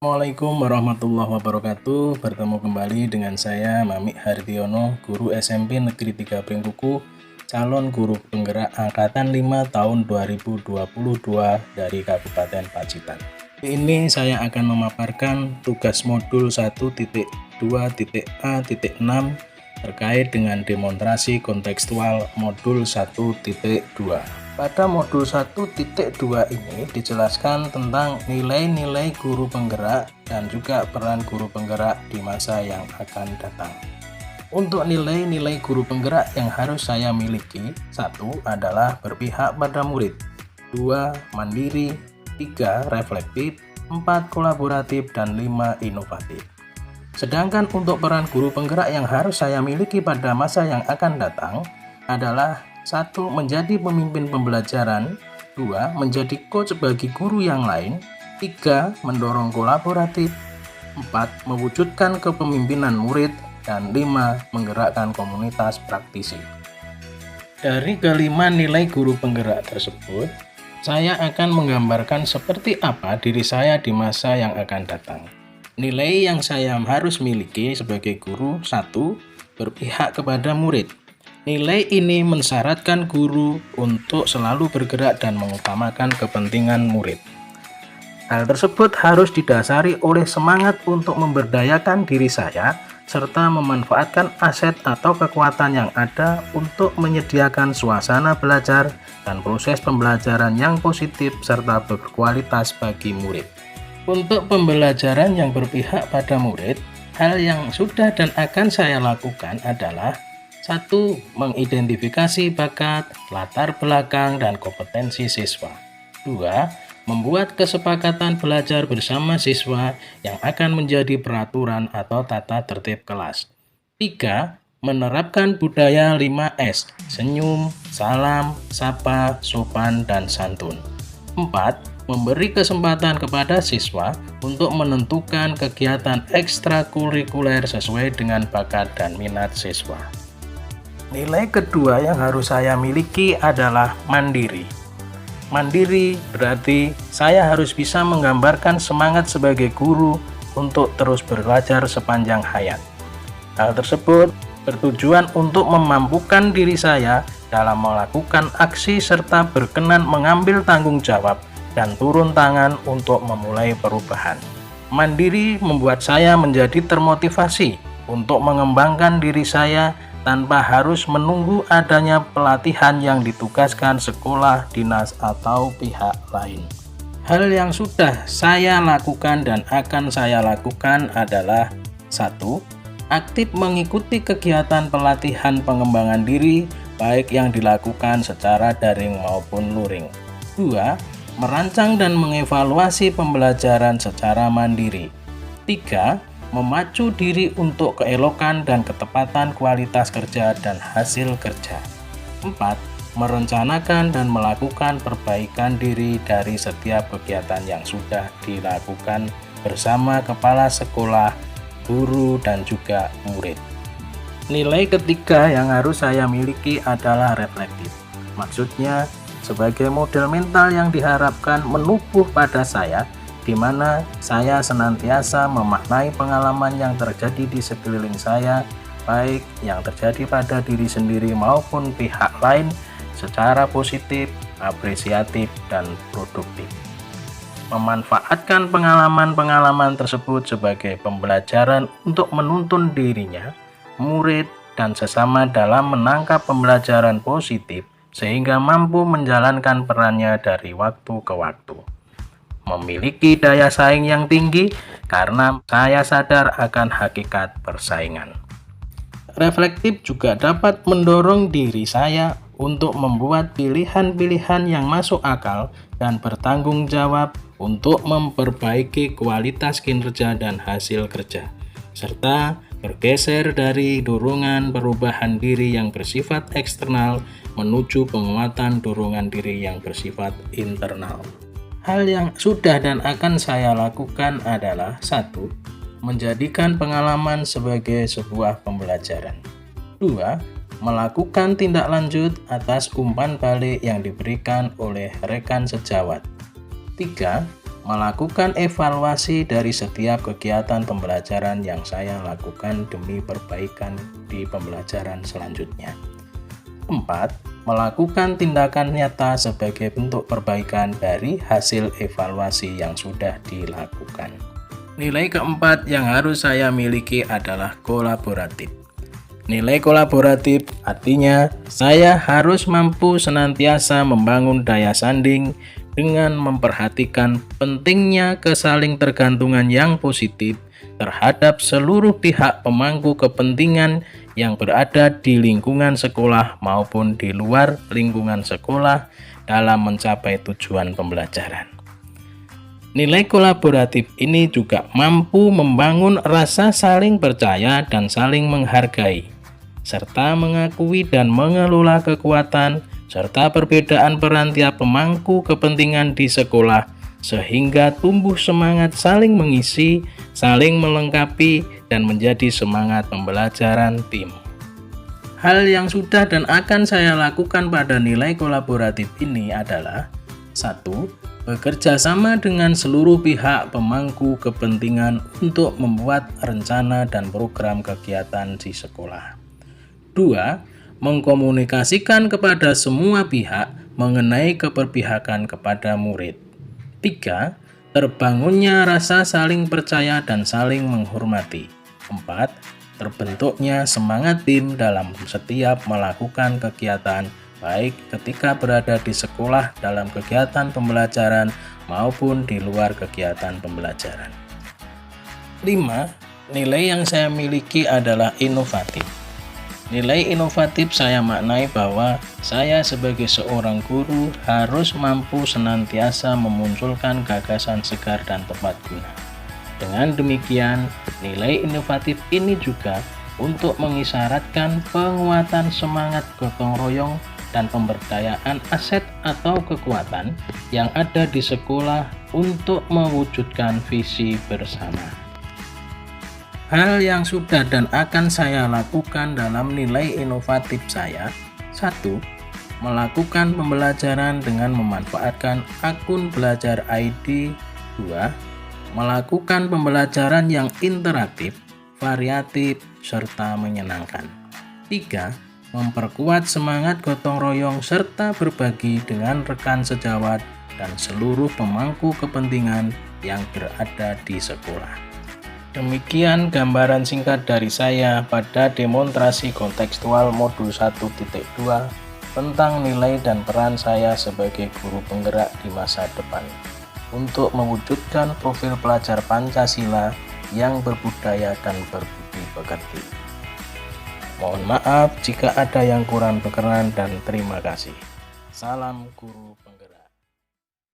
Assalamualaikum warahmatullahi wabarakatuh. Bertemu kembali dengan saya Mamik Hardiono, guru SMP Negeri 3 Pringkuku, calon guru penggerak angkatan 5 tahun 2022 dari Kabupaten Pacitan. Ini saya akan memaparkan tugas modul 1.2.A.6 terkait dengan demonstrasi kontekstual modul 1.2. Pada modul 1.2 ini dijelaskan tentang nilai-nilai guru penggerak dan juga peran guru penggerak di masa yang akan datang. Untuk nilai-nilai guru penggerak yang harus saya miliki, 1 adalah berpihak pada murid, 2 mandiri, 3 reflektif, 4 kolaboratif, dan 5 inovatif. Sedangkan untuk peran guru penggerak yang harus saya miliki pada masa yang akan datang adalah 1. Menjadi pemimpin pembelajaran, 2. Menjadi coach bagi guru yang lain, 3. Mendorong kolaboratif, 4. Mewujudkan kepemimpinan murid, dan 5. Menggerakkan komunitas praktisi. Dari kelima nilai guru penggerak tersebut, saya akan menggambarkan seperti apa diri saya di masa yang akan datang. Nilai yang saya harus miliki sebagai guru, 1. Berpihak kepada murid. Nilai ini mensyaratkan guru untuk selalu bergerak dan mengutamakan kepentingan murid. Hal tersebut harus didasari oleh semangat untuk memberdayakan diri saya, serta memanfaatkan aset atau kekuatan yang ada untuk menyediakan suasana belajar dan proses pembelajaran yang positif serta berkualitas bagi murid. Untuk pembelajaran yang berpihak pada murid, hal yang sudah dan akan saya lakukan adalah 1. Mengidentifikasi bakat, latar belakang, dan kompetensi siswa. 2. Membuat kesepakatan belajar bersama siswa yang akan menjadi peraturan atau tata tertib kelas. 3. Menerapkan budaya 5S, senyum, salam, sapa, sopan, dan santun. 4. Memberi kesempatan kepada siswa untuk menentukan kegiatan ekstrakurikuler sesuai dengan bakat dan minat siswa. Nilai kedua yang harus saya miliki adalah mandiri. Mandiri berarti saya harus bisa menggambarkan semangat sebagai guru untuk terus belajar sepanjang hayat. Hal tersebut bertujuan untuk memampukan diri saya dalam melakukan aksi serta berkenan mengambil tanggung jawab dan turun tangan untuk memulai perubahan. Mandiri membuat saya menjadi termotivasi untuk mengembangkan diri saya tanpa harus menunggu adanya pelatihan yang ditugaskan sekolah, dinas, atau pihak lain. Hal yang sudah saya lakukan dan akan saya lakukan adalah 1. Aktif mengikuti kegiatan pelatihan pengembangan diri, baik yang dilakukan secara daring maupun luring. 2. Merancang dan mengevaluasi pembelajaran secara mandiri. 3. Memacu diri untuk keelokan dan ketepatan kualitas kerja dan hasil kerja. 4. Merencanakan dan melakukan perbaikan diri dari setiap kegiatan yang sudah dilakukan bersama kepala sekolah, guru, dan juga murid. Nilai ketiga yang harus saya miliki adalah reflektif. Maksudnya, sebagai model mental yang diharapkan menubuh pada saya, di mana saya senantiasa memaknai pengalaman yang terjadi di sekeliling saya, baik yang terjadi pada diri sendiri maupun pihak lain, secara positif, apresiatif, dan produktif. Memanfaatkan pengalaman-pengalaman tersebut sebagai pembelajaran untuk menuntun dirinya, murid, dan sesama dalam menangkap pembelajaran positif sehingga mampu menjalankan perannya dari waktu ke waktu. Memiliki daya saing yang tinggi karena saya sadar akan hakikat persaingan. Reflektif juga dapat mendorong diri saya untuk membuat pilihan-pilihan yang masuk akal dan bertanggung jawab untuk memperbaiki kualitas kinerja dan hasil kerja, serta bergeser dari dorongan perubahan diri yang bersifat eksternal menuju penguatan dorongan diri yang bersifat internal. Hal yang sudah dan akan saya lakukan adalah 1. Menjadikan pengalaman sebagai sebuah pembelajaran. 2. Melakukan tindak lanjut atas umpan balik yang diberikan oleh rekan sejawat. 3. melakukan evaluasi dari setiap kegiatan pembelajaran yang saya lakukan demi perbaikan di pembelajaran selanjutnya. 4. Melakukan tindakan nyata sebagai bentuk perbaikan dari hasil evaluasi yang sudah dilakukan. Nilai keempat yang harus saya miliki adalah kolaboratif. Nilai kolaboratif artinya saya harus mampu senantiasa membangun daya sanding dengan memperhatikan pentingnya kesaling tergantungan yang positif terhadap seluruh pihak pemangku kepentingan yang berada di lingkungan sekolah maupun di luar lingkungan sekolah dalam mencapai tujuan pembelajaran. Nilai kolaboratif ini juga mampu membangun rasa saling percaya dan saling menghargai, serta mengakui dan mengelola kekuatan serta perbedaan peran tiap pemangku kepentingan di sekolah, sehingga tumbuh semangat saling mengisi, saling melengkapi, dan menjadi semangat pembelajaran tim. Hal yang sudah dan akan saya lakukan pada nilai kolaboratif ini adalah 1. Bekerja sama dengan seluruh pihak pemangku kepentingan untuk membuat rencana dan program kegiatan di sekolah. 2. Mengkomunikasikan kepada semua pihak mengenai keberpihakan kepada murid. 3. Terbangunnya rasa saling percaya dan saling menghormati. 4. Terbentuknya semangat tim dalam setiap melakukan kegiatan, baik ketika berada di sekolah dalam kegiatan pembelajaran maupun di luar kegiatan pembelajaran. 5. Nilai yang saya miliki adalah inovatif. Nilai inovatif saya maknai bahwa saya sebagai seorang guru harus mampu senantiasa memunculkan gagasan segar dan tepat guna. Dengan demikian, nilai inovatif ini juga untuk mengisyaratkan penguatan semangat gotong royong dan pemberdayaan aset atau kekuatan yang ada di sekolah untuk mewujudkan visi bersama. Hal yang sudah dan akan saya lakukan dalam nilai inovatif saya: 1. Melakukan pembelajaran dengan memanfaatkan akun belajar ID. 2. Melakukan pembelajaran yang interaktif, variatif, serta menyenangkan. 3. Memperkuat semangat gotong royong serta berbagi dengan rekan sejawat dan seluruh pemangku kepentingan yang berada di sekolah. Demikian gambaran singkat dari saya pada demonstrasi kontekstual modul 1.2 tentang nilai dan peran saya sebagai guru penggerak di masa depan untuk mewujudkan profil pelajar Pancasila yang berbudaya dan berbudi pekerti. Mohon maaf jika ada yang kurang berkenan dan terima kasih. Salam guru penggerak.